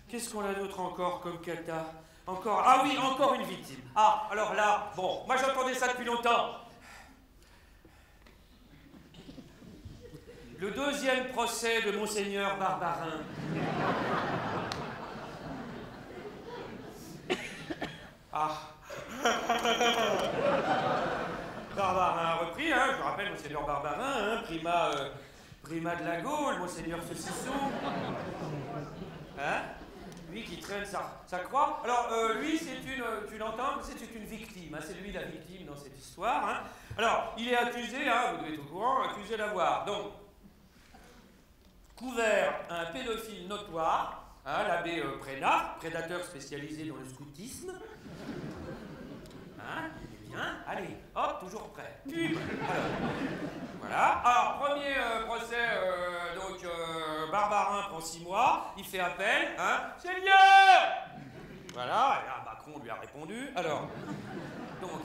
Qu'est-ce qu'on a d'autre encore comme cata? Encore, ah oui, encore une victime. Ah, alors là, bon, moi j'entendais ça depuis longtemps. Le deuxième procès de Monseigneur Barbarin. Ah. Barbarin repris, hein, je vous rappelle, Monseigneur Barbarin, hein, prima de la Gaule, Monseigneur Saucisson. Hein? Lui qui traîne sa croix. Alors, lui, c'est une, tu l'entends, c'est une victime, hein, c'est lui la victime dans cette histoire. Hein. Alors, il est accusé, hein, vous devez être au courant, accusé d'avoir, donc, couvert un pédophile notoire, hein, l'abbé Prénat, prédateur spécialisé dans le scoutisme. Hein, il est bien. Allez, hop, toujours prêt. Alors, voilà. Alors, premier procès, donc, Barbarin prend 6 mois, il fait appel, hein. Seigneur! Voilà, et là, Macron lui a répondu. Alors, donc,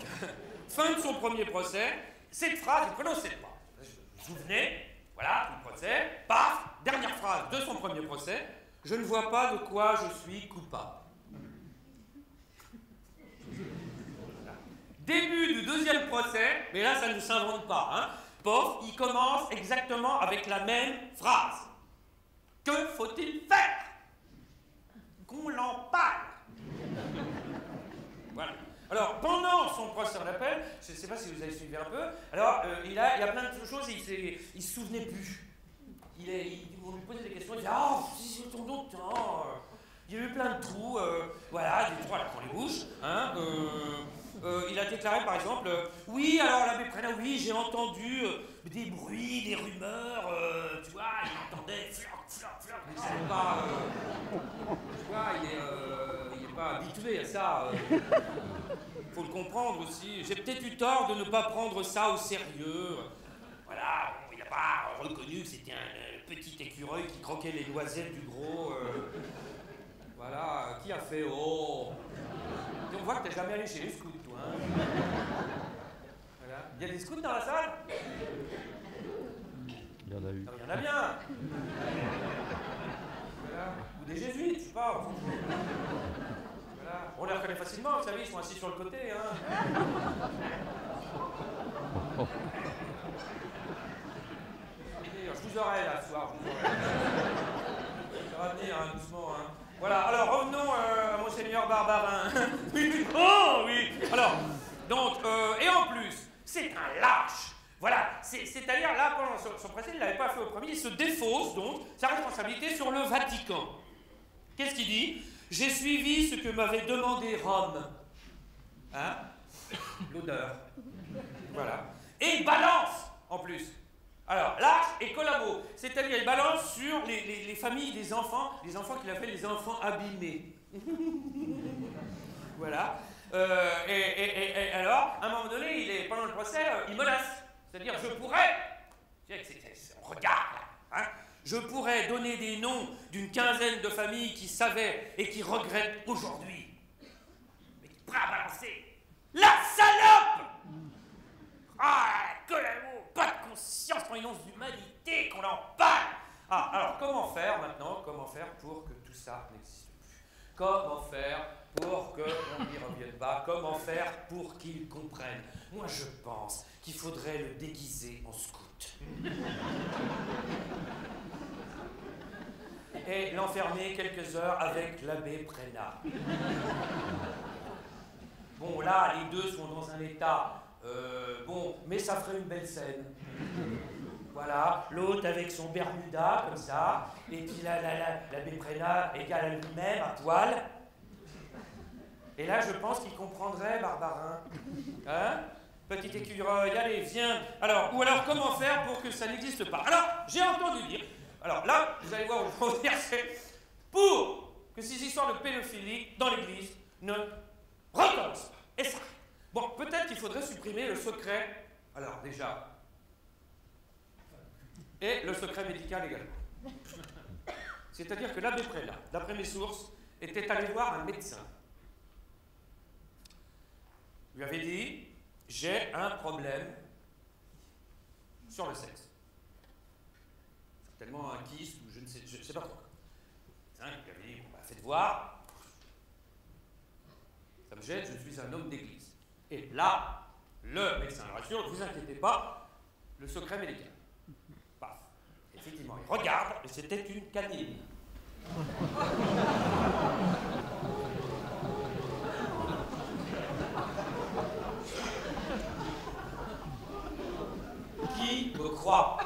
fin de son premier procès, cette phrase, il ne prononçait pas. Vous vous souvenez? Voilà, tout le procès, paf, dernière phrase de son premier procès, je ne vois pas de quoi je suis coupable. Début du deuxième procès, mais là ça ne s'invente pas, hein. Pof, il commence exactement avec la même phrase. Que faut-il faire? Qu'on l'empale. Voilà. Alors, pendant son procès en appel, je ne sais pas si vous avez suivi un peu, alors il y a plein de choses, il ne se souvenait plus. On lui posait des questions, il disait « Ah, c'est ton d'autre temps, il y a eu plein de trous, voilà, des trous à la pour les bouches. Hein, il a déclaré par exemple « Oui, alors l'abbé Prénat, oui, j'ai entendu des bruits, des rumeurs, tu vois, il entendait floc, floc, floc, mais c'est pas... tu vois, il n'est pas habitué à ça. Faut le comprendre aussi. J'ai peut-être eu tort de ne pas prendre ça au sérieux. Voilà, il n'a pas reconnu que c'était un petit écureuil qui croquait les noisettes du gros. Voilà, qui a fait oh. Et on voit que t'es jamais allé chez les scouts, toi. Hein. Voilà. Il y a des scouts dans la salle? Il y en a eu. Non, il y en a bien. Voilà. Ou des jésuites, je sais pas. Voilà. On les reconnaît facilement, vous savez, ils sont assis sur le côté. Hein. Je vous aurai là ce soir, je vous aurai. Ça va venir, hein, doucement. Hein. Voilà, alors revenons à Monseigneur Barbarin. Oui, oh oui. Alors, donc, et en plus, c'est un lâche. Voilà, c'est-à-dire là, pendant son procès, il ne l'avait pas fait au premier, il se défausse donc sa responsabilité sur le Vatican. Qu'est-ce qu'il dit? J'ai suivi ce que m'avait demandé Rome. Hein? L'odeur. Voilà. Et il balance, en plus. Alors, lâche et collabo. C'est-à-dire, il balance sur les familles des enfants qu'il appelle les enfants abîmés. Voilà. Et alors, à un moment donné, pendant le procès, il menace. C'est-à-dire, je pourrais, regarde, hein, je pourrais donner des noms d'une quinzaine de familles qui savaient et qui regrettent aujourd'hui. Mais qui prêt à balancer. La salope! Ah, collabo, pas de conscience, quand ils ont d'humanité, qu'on en parle. Ah, alors comment faire maintenant? Comment faire pour que tout ça n'existe plus? Comment faire pour qu'on n'y revienne pas? Comment faire pour qu'ils comprennent? Moi, je pense qu'il faudrait le déguiser en scout. Et l'enfermer quelques heures avec l'abbé Prénat. Bon, là, les deux sont dans un état... bon, mais ça ferait une belle scène. Voilà, l'autre avec son Bermuda, comme ça, et puis l'abbé Prénat égale à lui-même, à poil. Et là, je pense qu'il comprendrait, Barbarin. Hein? Petit écureuil, allez, viens. Alors, ou alors, comment faire pour que ça n'existe pas? Alors, j'ai entendu dire... Alors là, vous allez voir où je veux en venir, c'est... Pour que ces histoires de pédophilie dans l'Église ne recommencent pas. Et ça... Bon, peut-être qu'il faudrait supprimer le secret, alors déjà, et le secret médical également. C'est-à-dire que l'abbé Prénat, d'après mes sources, était allé voir un médecin. Il lui avait dit, j'ai un problème sur le sexe. Certainement un kyste ou je ne sais pas trop. médecin qui lui avait dit, bon, bah, faites voir. Ça me gêne, je suis un homme d'église. Et là, le médecin le rassure, ne vous inquiétez pas, le secret médical. Paf. Effectivement, il regarde, et c'était une canine. Qui me croit?